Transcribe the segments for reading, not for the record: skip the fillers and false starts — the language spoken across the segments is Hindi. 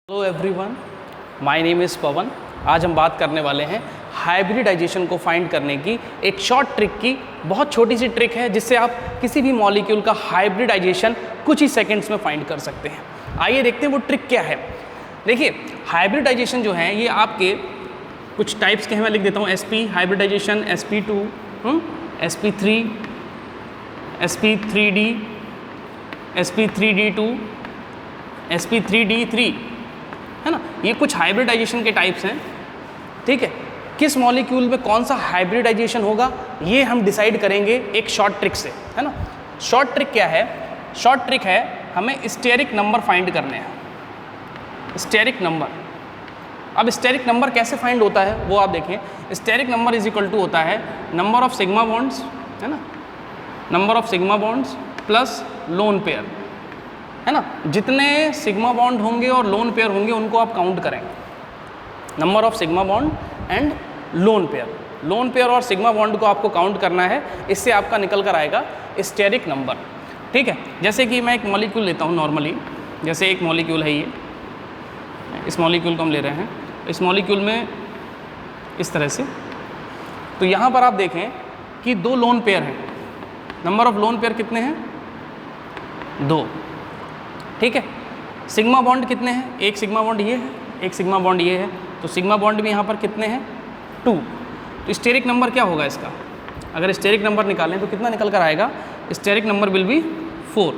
Hello everyone, my name is Pavan. आज हम बात करने वाले हैं हाइब्रिडाइजेशन को फाइंड करने की एक शॉर्ट ट्रिक की। बहुत छोटी सी ट्रिक है जिससे आप किसी भी मॉलिक्यूल का हाइब्रिडाइजेशन कुछ ही सेकंड्स में फाइंड कर सकते हैं। आइए देखते हैं वो ट्रिक क्या है। देखिए, हाइब्रिडाइजेशन जो है ये आपके कुछ टाइप्स के हैं। मैं लिख देता हूँ sp hybridisation, sp2, sp3, sp3d, sp3d2, sp3d3, है ना। ये कुछ हाइब्रिडाइजेशन के टाइप्स हैं, ठीक है। किस मॉलिक्यूल में कौन सा हाइब्रिडाइजेशन होगा ये हम डिसाइड करेंगे एक शॉर्ट ट्रिक से, है ना। शॉर्ट ट्रिक क्या है? शॉर्ट ट्रिक है हमें स्टेरिक नंबर फाइंड करने हैं। स्टेरिक नंबर, अब स्टेरिक नंबर कैसे फाइंड होता है वो आप देखें। Steric number is equal to होता है नंबर ऑफ सिग्मा बॉन्ड्स, है ना, number of sigma bonds plus lone pair, है ना। जितने सिग्मा बॉन्ड होंगे और लोन पेयर होंगे उनको आप काउंट करें। Number of sigma bond and lone pair, lone pair और सिग्मा बॉन्ड को आपको काउंट करना है। इससे आपका निकल कर आएगा स्टेरिक नंबर, ठीक है। जैसे कि मैं एक मॉलिक्यूल लेता हूँ नॉर्मली, जैसे एक मॉलिक्यूल है ये, इस मॉलिक्यूल को हम ले रहे हैं। इस मॉलिक्यूल में इस तरह से, तो यहाँ पर आप देखें कि दो लोन पेयर हैं। नंबर ऑफ लोन पेयर कितने हैं? 2, ठीक है। सिग्मा बॉन्ड कितने हैं? एक सिग्मा बॉन्ड ये है, एक सिग्मा बॉन्ड ये है, तो सिग्मा बॉन्ड भी यहाँ पर कितने हैं? 2। तो स्टेरिक नंबर क्या होगा इसका? अगर स्टेरिक नंबर निकालें तो कितना निकल कर आएगा? Steric number will be 4।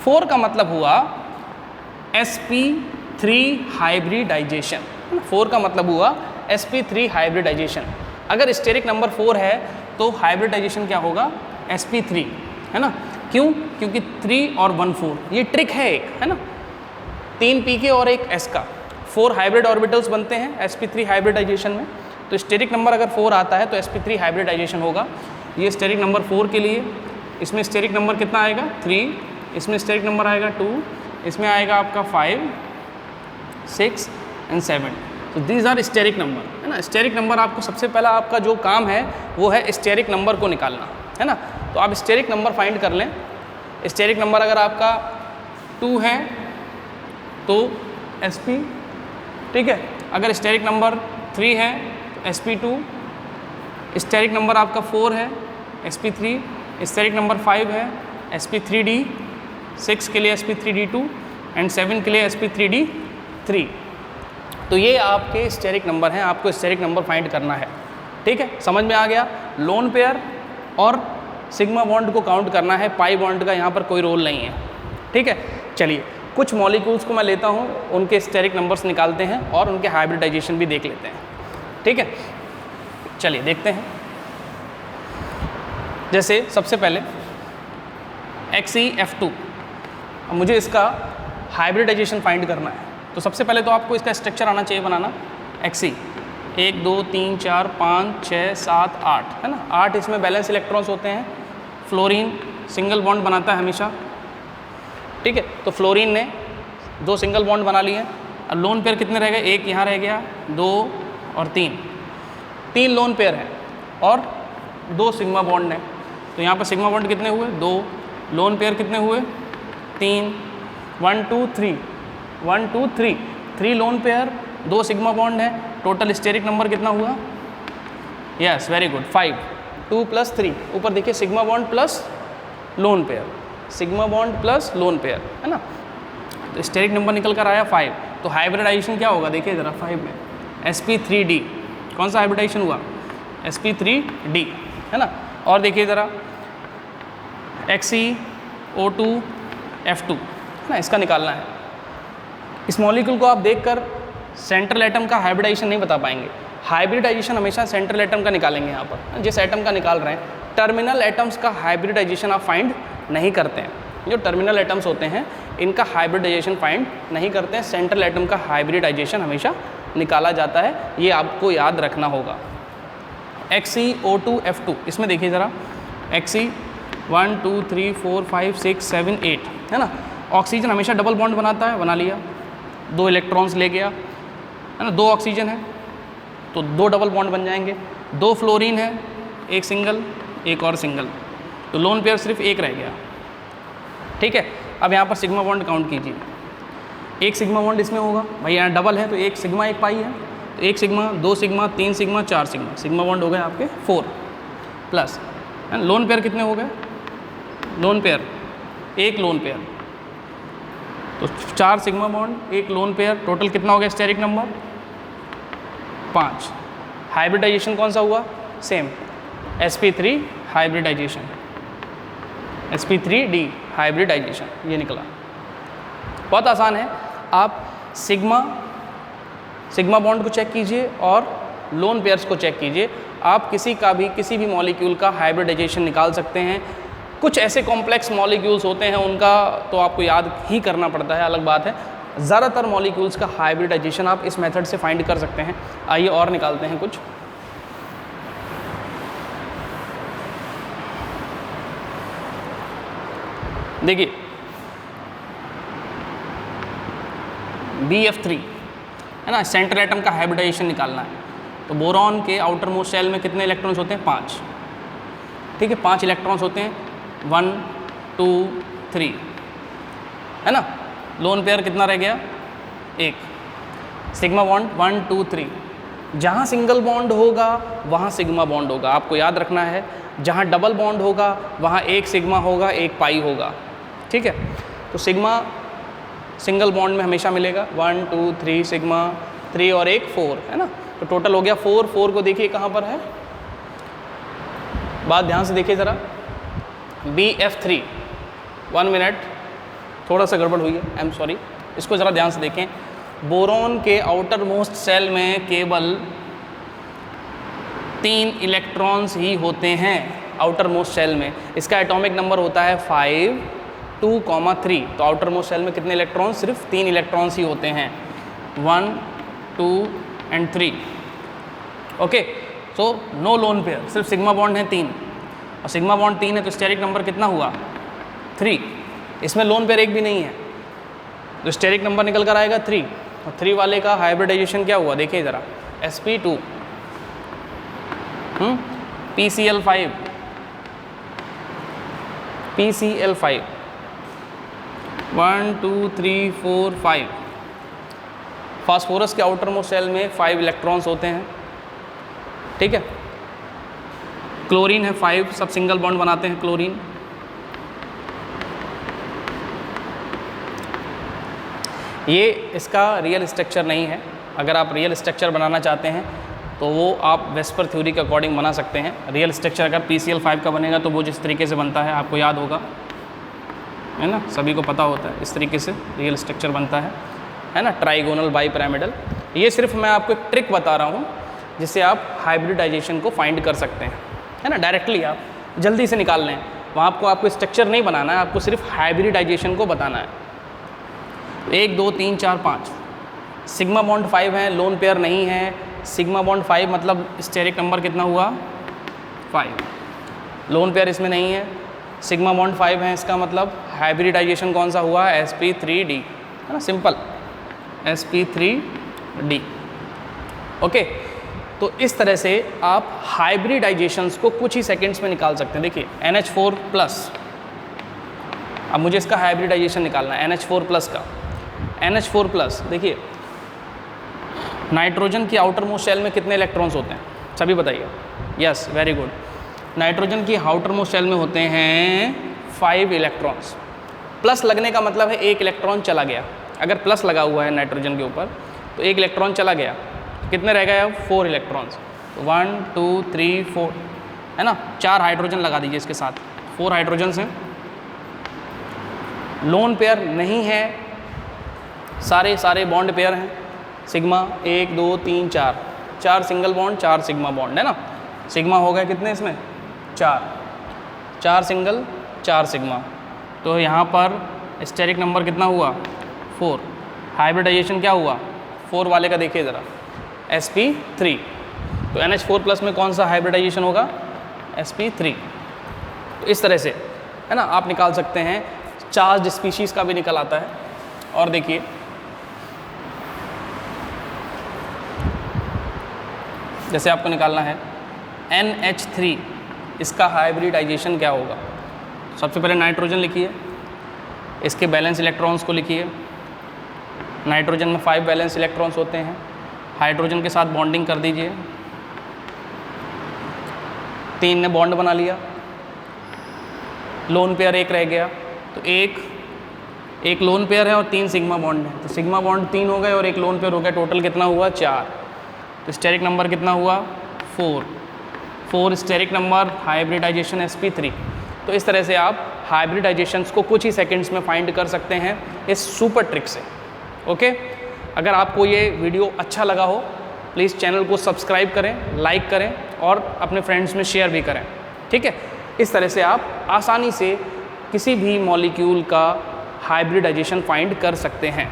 4 का मतलब हुआ sp3 हाइब्रिडाइजेशन, 4 का मतलब हुआ sp3 हाइब्रिडाइजेशन। अगर स्टेरिक नंबर 4 है तो हाइब्रिडाइजेशन क्या होगा? sp3, है ना। क्यों? क्योंकि 3 और 1 4, ये ट्रिक है एक, है ना। 3 pk और एक s का 4 हाइब्रिड ऑर्बिटल्स बनते हैं sp3 हाइब्रिडाइजेशन में। तो स्टेरिक नंबर अगर 4 आता है तो sp3 हाइब्रिडाइजेशन होगा। ये स्टेरिक नंबर 4 के लिए, इसमें स्टेरिक नंबर कितना आएगा? 3, इसमें स्टेरिक नंबर आएगा 2, इसमें आएगा आपका 5, 6 एंड 7। तो दीज आर स्टेरिक नंबर, है ना। स्टेरिक नंबर आपको सबसे पहला आपका जो काम है वो है स्टेरिक नंबर को निकालना, है ना। तो आप स्टेरिक नंबर फाइंड कर लें। स्टेरिक नंबर अगर आपका 2 है तो sp, ठीक है। अगर स्टेरिक नंबर 3 है तो sp2, स्टेरिक नंबर आपका 4 है sp3, स्टेरिक नंबर 5 है sp3d, 6 के लिए sp3d2 एंड 7 के लिए sp3d3। तो ये आपके स्टेरिक नंबर हैं, आपको स्टेरिक नंबर फाइंड करना है, ठीक है। समझ में आ गया? लोन पेयर और सिग्मा बॉन्ड को काउंट करना है, पाई बॉन्ड का यहाँ पर कोई रोल नहीं है, ठीक है। चलिए, कुछ मॉलिक्यूल्स को मैं लेता हूँ, उनके स्टेरिक नंबर्स निकालते हैं और उनके हाइब्रिडाइजेशन भी देख लेते हैं, ठीक है। चलिए देखते हैं। जैसे सबसे पहले XeF2, अब मुझे इसका हाइब्रिडाइजेशन फाइंड करना है। तो सबसे पहले तो आपको इसका स्ट्रक्चर आना चाहिए बनाना। Xe 1 2 3 4 5 6 7 8, है ना। 8 इसमें बैलेंस इलेक्ट्रॉन्स होते हैं। फ्लोरीन सिंगल बॉन्ड बनाता है हमेशा, ठीक है। तो फ्लोरीन ने 2 सिंगल बॉन्ड बना लिए। अब लोन पेयर कितने रह गए? एक यहाँ रह गया, 2 और 3 लोन पेयर हैं और 2 सिग्मा बॉन्ड हैं। तो यहाँ पर सिग्मा बॉन्ड कितने हुए? 2। लोन पेयर कितने हुए? 3। 1 2 3 1 2 3 3 लोन पेयर, 2 सिग्मा बॉन्ड है। टोटल स्टेरिक नंबर कितना हुआ? Yes, very good, 5। 2 + 3, ऊपर देखिए sigma bond plus lone pair, sigma bond plus lone pair, है ना। तो स्टेरिक नंबर निकल कर आया 5। तो हाइब्रिडाइजेशन क्या होगा? देखिए ज़रा 5 में sp3d, कौन सा हाइब्रिडाइजेशन हुआ? sp3d, है ना। और देखिए ज़रा XeO2F2, है ना, इसका निकालना है। इस मॉलिक्यूल को आप देखकर सेंट्रल एटम का हाइब्रिडाइजेशन नहीं बता पाएंगे। हाइब्रिडाइजेशन हमेशा सेंट्रल एटम का निकालेंगे। यहाँ पर जिस एटम का निकाल रहे हैं, टर्मिनल एटम्स का हाइब्रिडाइजेशन आप फाइंड नहीं करते हैं। जो टर्मिनल एटम्स होते हैं इनका हाइब्रिडाइजेशन फाइंड नहीं करते हैं। सेंट्रल एटम का हाइब्रिडाइजेशन हमेशा निकाला जाता है, ये आपको याद रखना होगा। XeO2F2, इसमें देखिए ज़रा Xe 1 2 3 4 5 6 7 8, है ना। ऑक्सीजन हमेशा डबल बॉन्ड बनाता है, बना लिया, 2 इलेक्ट्रॉन्स ले गया, है ना। 2 ऑक्सीजन है तो 2 डबल बॉन्ड बन जाएंगे। 2 फ्लोरीन है, एक सिंगल, एक और सिंगल, तो लोन पेयर सिर्फ एक रह गया, ठीक है। अब यहाँ पर सिग्मा बॉन्ड काउंट कीजिए। एक सिग्मा बॉन्ड इसमें होगा भाई, यहाँ डबल है तो एक सिग्मा एक पाई है, तो एक सिग्मा, दो सिग्मा, तीन सिग्मा, चार सिग्मा, सिग्मा बॉन्ड हो गए आपके 4 प्लस लोन पेयर कितने हो गए, लोन पेयर एक लोन पेयर, तो 4 सिग्मा बॉन्ड एक लोन पेयर, टोटल कितना हो गया स्टेरिक नंबर 5। हाइब्रिडाइजेशन कौन सा हुआ, same sp3 hybridisation, sp3d hybridisation, ये निकला। बहुत आसान है, आप सिग्मा बॉन्ड को चेक कीजिए और लोन पेयर्स को चेक कीजिए, आप किसी भी मॉलिक्यूल का हाइब्रिडाइजेशन निकाल सकते हैं। कुछ ऐसे कॉम्प्लेक्स मॉलिक्यूल्स होते हैं उनका तो आपको याद ही करना पड़ता है, अलग बात है। ज़्यादातर मॉलिक्यूल्स का हाइब्रिडाइजेशन आप इस मेथड से फाइंड कर सकते हैं। आइए और निकालते हैं कुछ। देखिए BF3 है ना, सेंट्रल एटम का हाइब्रिडाइजेशन निकालना है, तो बोरॉन के आउटर मोस्ट शेल में कितने इलेक्ट्रॉन्स होते हैं, 5। ठीक है, 5 इलेक्ट्रॉन्स होते हैं, 1 2 3 है ना। लोन पेयर कितना रह गया, 1। सिग्मा बॉन्ड 1 2 3, जहाँ सिंगल बॉन्ड होगा वहाँ सिग्मा बॉन्ड होगा, आपको याद रखना है। जहाँ डबल बॉन्ड होगा वहाँ एक सिग्मा होगा, एक पाई होगा। ठीक है, तो सिग्मा सिंगल बॉन्ड में हमेशा मिलेगा, 1 2 3 सिग्मा, 3 और 1 4 है ना, तो टोटल हो गया 4। 4 को देखिए कहाँ पर है, बात ध्यान से देखिए ज़रा, BF3, 1 मिनट, थोड़ा सा गड़बड़ हुई है, आई एम सॉरी, इसको ज़रा ध्यान से देखें। बोरॉन के आउटर मोस्ट सेल में केवल 3 इलेक्ट्रॉन्स ही होते हैं आउटर मोस्ट सेल में, इसका एटॉमिक नंबर होता है 5 2, 3, तो आउटर मोस्ट सेल में कितने इलेक्ट्रॉन्स, सिर्फ 3 इलेक्ट्रॉन्स ही होते हैं, 1 2 and 3। Okay, so no lone pair, सिर्फ सिग्मा बॉन्ड है 3, और सिग्मा बॉन्ड 3 है तो स्टेरिक नंबर कितना हुआ, 3। इसमें लोन पेयर एक भी नहीं है, तो स्टेरिक नंबर निकल कर आएगा 3, और 3 वाले का हाइब्रिडाइजेशन क्या हुआ देखिए ज़रा, sp2 PCl5 PCl5, 1 2 3 4 5। फास्फोरस के आउटर मोस्ट सेल में 5 इलेक्ट्रॉन्स होते हैं। ठीक है, क्लोरीन है 5, सब सिंगल बॉन्ड बनाते हैं क्लोरीन। ये इसका रियल स्ट्रक्चर नहीं है, अगर आप रियल स्ट्रक्चर बनाना चाहते हैं तो वो आप वेस्पर थ्योरी के अकॉर्डिंग बना सकते हैं। रियल स्ट्रक्चर अगर PCl5 का बनेगा तो वो जिस तरीके से बनता है आपको याद होगा, है ना, सभी को पता होता है, इस तरीके से रियल स्ट्रक्चर बनता है ना, ट्राइगोनल बाई पिरामिडल। ये सिर्फ मैं आपको एक ट्रिक बता रहा हूँ जिससे आप हाइब्रिडाइजेशन को फाइंड कर सकते हैं, है ना, डायरेक्टली आप जल्दी से निकाल लें। वहाँ आपको स्ट्रक्चर नहीं बनाना है, आपको सिर्फ हाइब्रिडाइजेशन को बताना है। 1 2 3 4 5 सिग्मा बॉन्ड 5 है, लोन पेयर नहीं है। सिग्मा बॉन्ड 5 मतलब स्टेरिक नंबर कितना हुआ, 5। लोन पेयर इसमें नहीं है, सिग्मा बॉन्ड 5 है, इसका मतलब हाइब्रिडाइजेशन कौन सा हुआ, sp3d, है ना, सिंपल sp3d। ओके, तो इस तरह से आप हाइब्रिडाइजेशंस को कुछ ही सेकंड्स में निकाल सकते हैं। देखिए NH4+, अब मुझे इसका हाइब्रिडाइजेशन निकालना है NH4+ का। NH4+, देखिए नाइट्रोजन की आउटर मोस्ट शेल में कितने इलेक्ट्रॉन्स होते हैं, सभी बताइए। Yes, very good. नाइट्रोजन की आउटर मोस्ट शेल में होते हैं 5 इलेक्ट्रॉन्स। प्लस लगने का मतलब है 1 इलेक्ट्रॉन चला गया। अगर प्लस लगा हुआ है नाइट्रोजन के ऊपर तो 1 इलेक्ट्रॉन चला गया, कितने रह गए अब, 4 इलेक्ट्रॉन्स। 1 2 3 4, है ना, 4 हाइड्रोजन लगा दीजिए इसके साथ, 4 हाइड्रोजन्स हैं। लोन पेयर नहीं है, सारे बॉन्ड पेयर हैं। Sigma 1 2 3 4, 4 single bond, 4 sigma bond, है ना। सिग्मा हो गए कितने इसमें, 4 सिंगल 4 सिग्मा, तो यहाँ पर स्टेरिक नंबर कितना हुआ, 4। हाइब्रिडाइजेशन क्या हुआ, 4 वाले का देखिए ज़रा, sp3। तो NH4+ में कौन सा हाइब्रिडाइजेशन होगा, sp3। तो इस तरह से, है ना, आप निकाल सकते हैं। चार्ज्ड स्पीशीज़ का भी निकल आता है। और देखिए जैसे आपको निकालना है NH3, इसका हाइब्रिडाइजेशन क्या होगा। सबसे पहले नाइट्रोजन लिखिए, इसके बैलेंस इलेक्ट्रॉन्स को लिखिए, नाइट्रोजन में 5 वैलेंस इलेक्ट्रॉन्स होते हैं, हाइड्रोजन के साथ बॉन्डिंग कर दीजिए, 3 ने बॉन्ड बना लिया, लोन पेयर एक रह गया, तो एक लोन पेयर है और 3 सिग्मा बॉन्ड है, तो सिग्मा बॉन्ड 3 हो गए और एक लोन पेयर हो गया, टोटल कितना हुआ 4। तो स्टेरिक नंबर कितना हुआ 4 स्टेरिक नंबर हाइब्रिडाइजेशन sp3। तो इस तरह से आप हाइब्रिडाइजेशंस को कुछ ही सेकंड्स में फाइंड कर सकते हैं इस सुपर ट्रिक से। ओके, अगर आपको ये वीडियो अच्छा लगा हो प्लीज़ चैनल को सब्सक्राइब करें, लाइक करें और अपने फ्रेंड्स में शेयर भी करें। ठीक है, इस तरह से आप आसानी से किसी भी मॉलिक्यूल का हाइब्रिडाइजेशन फाइंड कर सकते हैं।